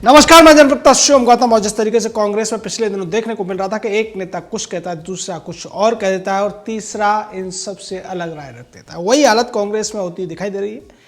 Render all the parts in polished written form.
नमस्कार, मैं जनप्रता शिवम गौतम। और जिस तरीके से कांग्रेस में पिछले दिनों देखने को मिल रहा था कि एक नेता कुछ कहता है, दूसरा कुछ और कह देता है और तीसरा इन सब से अलग राय रख देता है, वही हालत कांग्रेस में होती दिखाई दे रही है।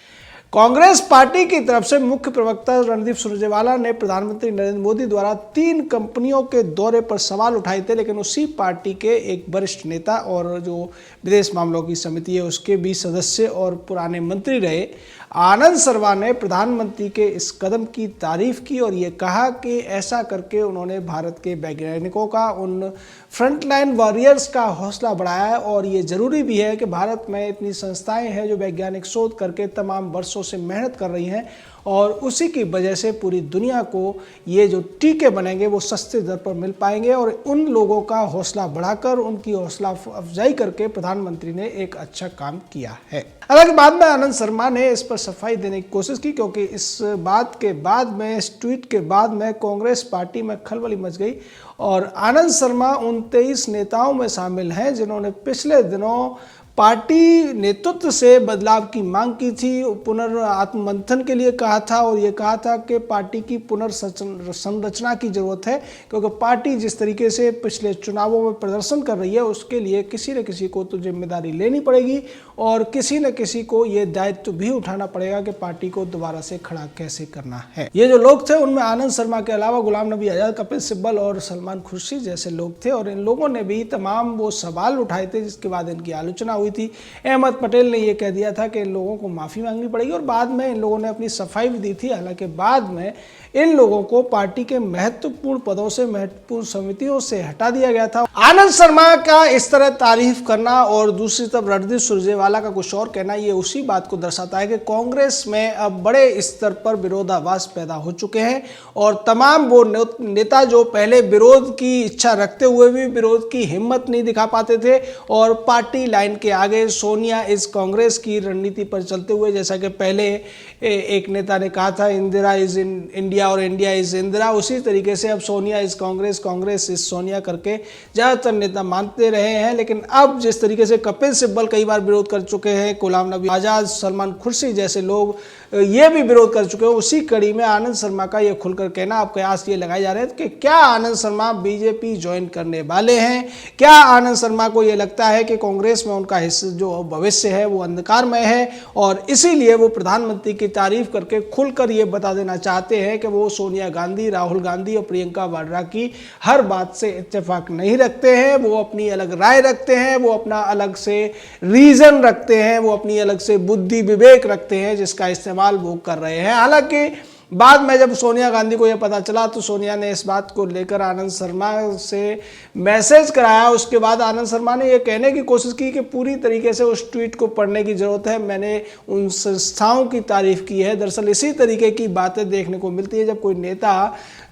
कांग्रेस पार्टी की तरफ से मुख्य प्रवक्ता रणदीप सुरजेवाला ने प्रधानमंत्री नरेंद्र मोदी द्वारा 3 कंपनियों के दौरे पर सवाल उठाए थे, लेकिन उसी पार्टी के एक वरिष्ठ नेता और जो विदेश मामलों की समिति है उसके भी सदस्य और पुराने मंत्री रहे आनंद शर्मा ने प्रधानमंत्री के इस कदम की तारीफ की और ये कहा कि ऐसा करके उन्होंने भारत के वैज्ञानिकों का, उन फ्रंटलाइन वॉरियर्स का हौसला बढ़ाया है। और ये जरूरी भी है कि भारत में इतनी संस्थाएं हैं जो वैज्ञानिक शोध करके तमाम वर्षों से मेहनत कर रही हैं और उसी की वजह से पूरी दुनिया को ये जो टीके बनेंगे वो सस्ते दर पर मिल पाएंगे। और उन लोगों का हौसला बढ़ाकर, उनकी हौसला अफजाई करके प्रधानमंत्री ने एक अच्छा काम किया है। हालांकि बाद में आनंद शर्मा ने इस पर सफाई देने की कोशिश की, क्योंकि इस बात के बाद में, इस ट्वीट के बाद में कांग्रेस पार्टी में खलबली मच गई और आनंद शर्मा उन 23 नेताओं में शामिल हैं जिन्होंने पिछले दिनों पार्टी नेतृत्व से बदलाव की मांग की थी, पुनर्आत्ममंथन के लिए कहा था और ये कहा था कि पार्टी की पुनर्संरचना की जरूरत है, क्योंकि पार्टी जिस तरीके से पिछले चुनावों में प्रदर्शन कर रही है उसके लिए किसी न किसी को तो जिम्मेदारी लेनी पड़ेगी और किसी न किसी को ये दायित्व भी उठाना पड़ेगा कि पार्टी को दोबारा से खड़ा कैसे करना है। ये जो लोग थे उनमें आनंद शर्मा के अलावा गुलाम नबी आजाद, कपिल सिब्बल और सलमान खुर्शीद जैसे लोग थे और इन लोगों ने भी तमाम वो सवाल उठाए थे जिसके बाद इनकी आलोचना हुई थी। अहमद पटेल ने यह कह दिया था कि इन लोगों को माफी मांगनी पड़ेगी और बाद में इन लोगों ने अपनी सफाई भी दी थी। हालांकि बाद में इन लोगों को पार्टी के महत्वपूर्ण पदों से, महत्वपूर्ण समितियों से हटा दिया गया था। आनंद शर्मा का इस तरह तारीफ करना और दूसरी तरफ रणदीप सुरजेवाला का कुछ और कहना, ये उसी बात को दर्शाता है कि कांग्रेस में अब बड़े स्तर पर विरोधाभास पैदा हो चुके हैं और तमाम वो नेता जो पहले विरोध की इच्छा रखते हुए भी विरोध की हिम्मत नहीं दिखा पाते थे और पार्टी लाइन के आगे सोनिया इज कांग्रेस की रणनीति पर चलते हुए, जैसा कि पहले एक नेता ने कहा था इंदिरा इज इंडिया और इंडिया इज इंदिरा, उसी तरीके से अब सोनिया इज कांग्रेस, कांग्रेस इज सोनिया करके ज़्यादातर नेता मानते रहे हैं। लेकिन अब जिस तरीके से कपिल सिब्बल कई बार विरोध कर चुके हैं, गुलाम नबी आजाद, सलमान खुर्शीद जैसे लोग ये भी विरोध कर चुके हैं, उसी कड़ी में आनंद शर्मा का ये खुलकर कहना, अब कयास ये लगाए जा रहे हैं कि क्या आनंद शर्मा बीजेपी ज्वाइन करने वाले हैं, क्या आनंद शर्मा को ये लगता है कि कांग्रेस में उनका हिस्सा जो भविष्य है वो अंधकारमय है और इसीलिए वो प्रधानमंत्री की तारीफ करके खुलकर ये बता देना चाहते हैं कि वो सोनिया गांधी, राहुल गांधी और प्रियंका वाड्रा की हर बात से इत्तेफाक नहीं रखते हैं, वो अपनी अलग राय रखते हैं, वो अपना अलग से रीजन रखते हैं, वो अपनी अलग से बुद्धि विवेक रखते हैं जिसका इस्तेमाल वो कर रहे हैं। हालांकि बाद में जब सोनिया गांधी को यह पता चला तो सोनिया ने इस बात को लेकर आनंद शर्मा से मैसेज कराया। उसके बाद आनंद शर्मा ने यह कहने की कोशिश की कि पूरी तरीके से उस ट्वीट को पढ़ने की जरूरत है, मैंने उन संस्थाओं की तारीफ की है। दरअसल इसी तरीके की बातें देखने को मिलती है जब कोई नेता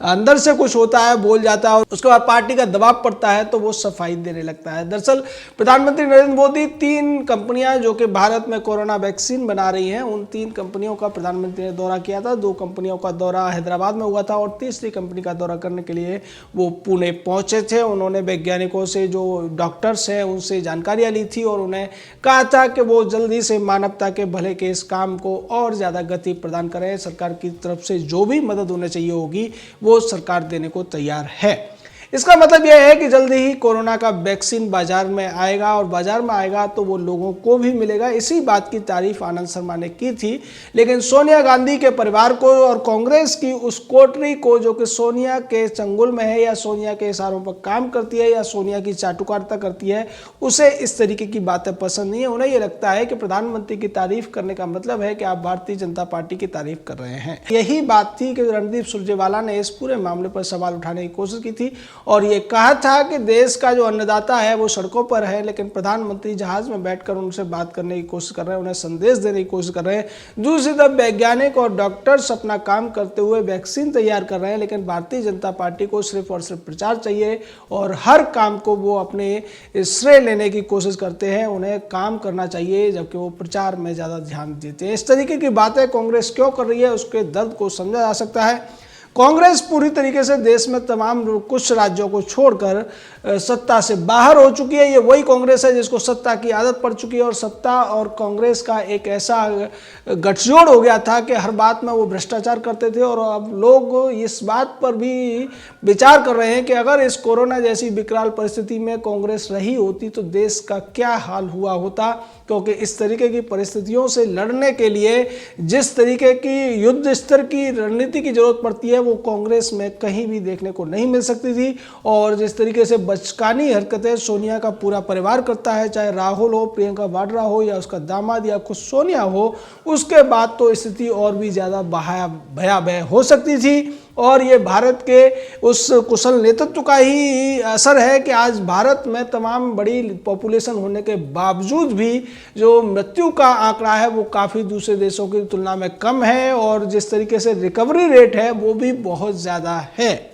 अंदर से कुछ होता है, बोल जाता है और उसके बाद पार्टी का दबाव पड़ता है तो वो सफाई देने लगता है। दरअसल प्रधानमंत्री नरेंद्र मोदी 3 कंपनियां जो कि भारत में कोरोना वैक्सीन बना रही हैं, उन 3 कंपनियों का प्रधानमंत्री ने दौरा किया था। 2 कंपनियों का दौरा हैदराबाद में हुआ था और तीसरी कंपनी का दौरा करने के लिए वो पुणे पहुंचे थे। उन्होंने वैज्ञानिकों से, जो डॉक्टर्स हैं, उनसे जानकारियां ली थी और उन्हें कहा था कि वो जल्दी से मानवता के भले के इस काम को और ज़्यादा गति प्रदान करें। सरकार की तरफ से जो भी मदद उन्हें चाहिए होगी वो सरकार देने को तैयार है। इसका मतलब यह है कि जल्दी ही कोरोना का वैक्सीन बाजार में आएगा और बाजार में आएगा तो वो लोगों को भी मिलेगा। इसी बात की तारीफ आनंद शर्मा ने की थी। लेकिन सोनिया गांधी के परिवार को और कांग्रेस की उस कोटरी को जो कि सोनिया के चंगुल में है या सोनिया के इशारों पर काम करती है या सोनिया की चाटुकारिता करती है, उसे इस तरीके की बातें पसंद नहीं है। उन्हें यह लगता है कि प्रधानमंत्री की तारीफ करने का मतलब है कि आप भारतीय जनता पार्टी की तारीफ कर रहे हैं। यही बात थी कि रणदीप सुरजेवाला ने इस पूरे मामले पर सवाल उठाने की कोशिश की थी और ये कहा था कि देश का जो अन्नदाता है वो सड़कों पर है, लेकिन प्रधानमंत्री जहाज में बैठकर उनसे बात करने की कोशिश कर रहे हैं, उन्हें संदेश देने की कोशिश कर रहे हैं। दूसरी तरफ वैज्ञानिक और डॉक्टर्स अपना काम करते हुए वैक्सीन तैयार कर रहे हैं, लेकिन भारतीय जनता पार्टी को सिर्फ और सिर्फ प्रचार चाहिए और हर काम को वो अपने श्रेय लेने की कोशिश करते हैं। उन्हें काम करना चाहिए जबकि वो प्रचार में ज़्यादा ध्यान देते हैं। इस तरीके की बातें कांग्रेस क्यों कर रही है उसके दर्द को समझा जा सकता है। कांग्रेस पूरी तरीके से देश में तमाम कुछ राज्यों को छोड़कर सत्ता से बाहर हो चुकी है। ये वही कांग्रेस है जिसको सत्ता की आदत पड़ चुकी है और सत्ता और कांग्रेस का एक ऐसा गठजोड़ हो गया था कि हर बात में वो भ्रष्टाचार करते थे। और अब लोग इस बात पर भी विचार कर रहे हैं कि अगर इस कोरोना जैसी विकराल परिस्थिति में कांग्रेस रही होती तो देश का क्या हाल हुआ होता, क्योंकि इस तरीके की परिस्थितियों से लड़ने के लिए जिस तरीके की युद्ध स्तर की रणनीति की जरूरत पड़ती है वो कांग्रेस में कहीं भी देखने को नहीं मिल सकती थी। और जिस तरीके से बचकानी हरकतें सोनिया का पूरा परिवार करता है, चाहे राहुल हो, प्रियंका वाड्रा हो या उसका दामाद या खुद सोनिया हो, उसके बाद तो स्थिति और भी ज़्यादा भयावह हो सकती थी। और ये भारत के उस कुशल नेतृत्व का ही असर है कि आज भारत में तमाम बड़ी पॉपुलेशन होने के बावजूद भी जो मृत्यु का आंकड़ा है वो काफ़ी दूसरे देशों की तुलना में कम है और जिस तरीके से रिकवरी रेट है वो भी बहुत ज़्यादा है।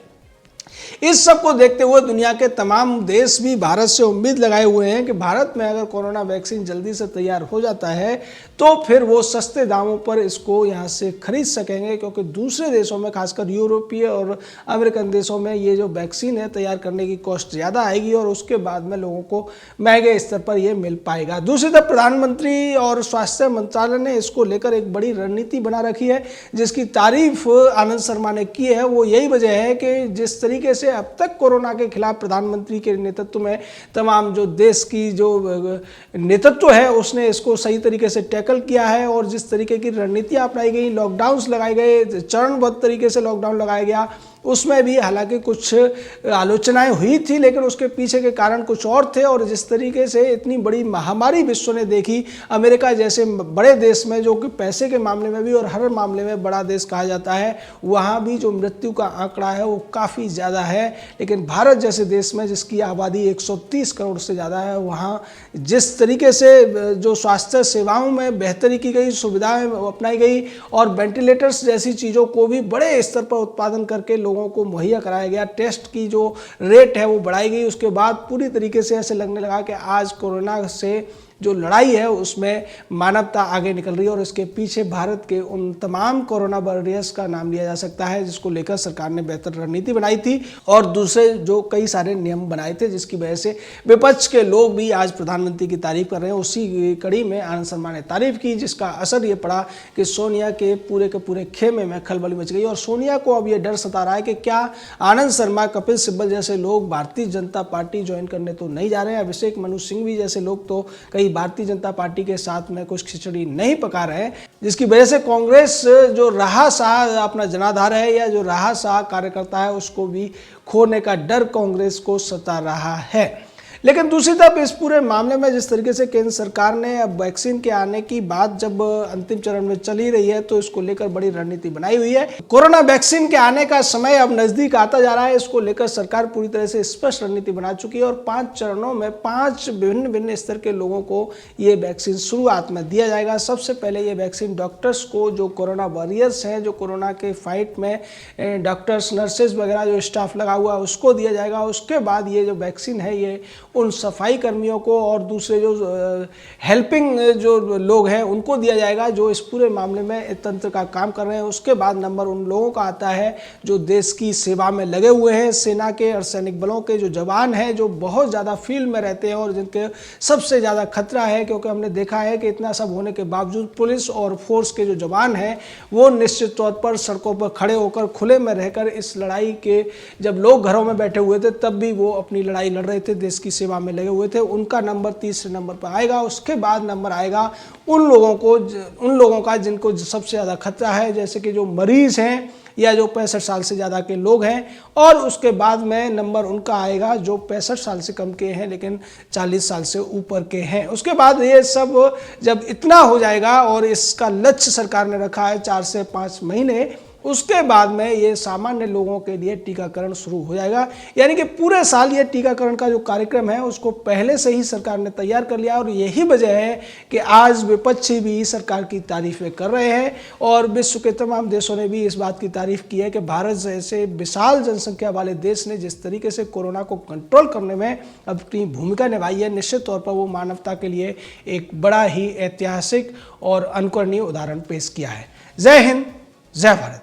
इस सब को देखते हुए दुनिया के तमाम देश भी भारत से उम्मीद लगाए हुए हैं कि भारत में अगर कोरोना वैक्सीन जल्दी से तैयार हो जाता है तो फिर वो सस्ते दामों पर इसको यहाँ से खरीद सकेंगे, क्योंकि दूसरे देशों में खासकर यूरोपीय और अमेरिकन देशों में ये जो वैक्सीन है तैयार करने की कॉस्ट ज़्यादा आएगी और उसके बाद में लोगों को महंगे स्तर पर ये मिल पाएगा। दूसरी तरफ प्रधानमंत्री और स्वास्थ्य मंत्रालय ने इसको लेकर एक बड़ी रणनीति बना रखी है जिसकी तारीफ आनंद शर्मा ने की है। वो यही वजह है कि जिस तरीके से अब तक कोरोना के खिलाफ प्रधानमंत्री के नेतृत्व में तमाम जो देश की जो नेतृत्व है उसने इसको सही तरीके से टैकल किया है और जिस तरीके की रणनीतियां अपनाई गई, लॉकडाउन्स लगाए गए, चरणबद्ध तरीके से लॉकडाउन लगाया गया, उसमें भी हालांकि कुछ आलोचनाएं हुई थी लेकिन उसके पीछे के कारण कुछ और थे। और जिस तरीके से इतनी बड़ी महामारी विश्व ने देखी, अमेरिका जैसे बड़े देश में जो कि पैसे के मामले में भी और हर मामले में बड़ा देश कहा जाता है, वहाँ भी जो मृत्यु का आंकड़ा है वो काफ़ी ज़्यादा है। लेकिन भारत जैसे देश में जिसकी आबादी 130 करोड़ से ज़्यादा है, वहाँ जिस तरीके से जो स्वास्थ्य सेवाओं में बेहतरी की गई, सुविधाएँ अपनाई गई और वेंटिलेटर्स जैसी चीज़ों को भी बड़े स्तर पर उत्पादन करके लोगों को मुहैया कराया गया, टेस्ट की जो रेट है वो बढ़ाई गई, उसके बाद पूरी तरीके से ऐसे लगने लगा कि आज कोरोना से जो लड़ाई है उसमें मानवता आगे निकल रही है। और इसके पीछे भारत के उन तमाम कोरोना वॉरियर्स का नाम लिया जा सकता है जिसको लेकर सरकार ने बेहतर रणनीति बनाई थी और दूसरे जो कई सारे नियम बनाए थे जिसकी वजह से विपक्ष के लोग भी आज प्रधानमंत्री की तारीफ कर रहे हैं। उसी कड़ी में आनंद शर्मा ने तारीफ की जिसका असर ये पड़ा कि सोनिया के पूरे खेमे में खलबली मच गई और सोनिया को अब ये डर सता रहा है कि क्या आनंद शर्मा, कपिल सिब्बल जैसे लोग भारतीय जनता पार्टी ज्वाइन करने तो नहीं जा रहे हैं। अभिषेक मनु सिंघवी जैसे लोग तो कई भारतीय जनता पार्टी के साथ में कुछ खिचड़ी नहीं पका रहे हैं, जिसकी वजह से कांग्रेस जो रहा सहा अपना जनाधार है या जो रहा सहा कार्यकर्ता है उसको भी खोने का डर कांग्रेस को सता रहा है। लेकिन दूसरी तरफ इस पूरे मामले में जिस तरीके से केंद्र सरकार ने अब वैक्सीन के आने की बात जब अंतिम चरण में चली रही है तो इसको लेकर बड़ी रणनीति बनाई हुई है। कोरोना वैक्सीन के आने का समय अब नजदीक आता जा रहा है, इसको लेकर सरकार पूरी तरह से स्पष्ट रणनीति बना चुकी है और 5 चरणों में 5 विभिन्न स्तर के लोगों को ये वैक्सीन शुरुआत में दिया जाएगा। सबसे पहले ये वैक्सीन डॉक्टर्स को, जो कोरोना वॉरियर्स हैं, जो कोरोना के फाइट में डॉक्टर्स, नर्सेज वगैरह जो स्टाफ लगा हुआ है उसको दिया जाएगा। उसके बाद ये जो वैक्सीन है ये उन सफाई कर्मियों को और दूसरे जो हेल्पिंग जो लोग हैं उनको दिया जाएगा जो इस पूरे मामले में तंत्र का काम कर रहे हैं। उसके बाद नंबर उन लोगों का आता है जो देश की सेवा में लगे हुए हैं, सेना के और सैनिक बलों के जो जवान हैं जो बहुत ज़्यादा फील्ड में रहते हैं और जिनके सबसे ज़्यादा खतरा है, क्योंकि हमने देखा है कि इतना सब होने के बावजूद पुलिस और फोर्स के जो जवान हैं वो निश्चित तौर पर सड़कों पर खड़े होकर खुले में रहकर इस लड़ाई के, जब लोग घरों में बैठे हुए थे तब भी वो अपनी लड़ाई लड़ रहे थे, देश की सेवा में लगे हुए थे। उनका नंबर तीसरे नंबर पर आएगा। उसके बाद नंबर आएगा उन लोगों का जिनको सबसे ज़्यादा खतरा है, जैसे कि जो मरीज हैं या जो 65 साल से ज़्यादा के लोग हैं। और उसके बाद में नंबर उनका आएगा जो 65 साल से कम के हैं लेकिन 40 साल से ऊपर के हैं। उसके बाद ये सब जब इतना हो जाएगा और इसका लक्ष्य सरकार ने रखा है 4 से 5 महीने, उसके बाद में ये सामान्य लोगों के लिए टीकाकरण शुरू हो जाएगा। यानी कि पूरे साल ये टीकाकरण का जो कार्यक्रम है उसको पहले से ही सरकार ने तैयार कर लिया और यही वजह है कि आज विपक्षी भी सरकार की तारीफें कर रहे हैं और विश्व के तमाम देशों ने भी इस बात की तारीफ की है कि भारत जैसे विशाल जनसंख्या वाले देश ने जिस तरीके से कोरोना को कंट्रोल करने में अपनी भूमिका निभाई है, निश्चित तौर पर वो मानवता के लिए एक बड़ा ही ऐतिहासिक और अनुकरणीय उदाहरण पेश किया है। जय हिंद, जय भारत।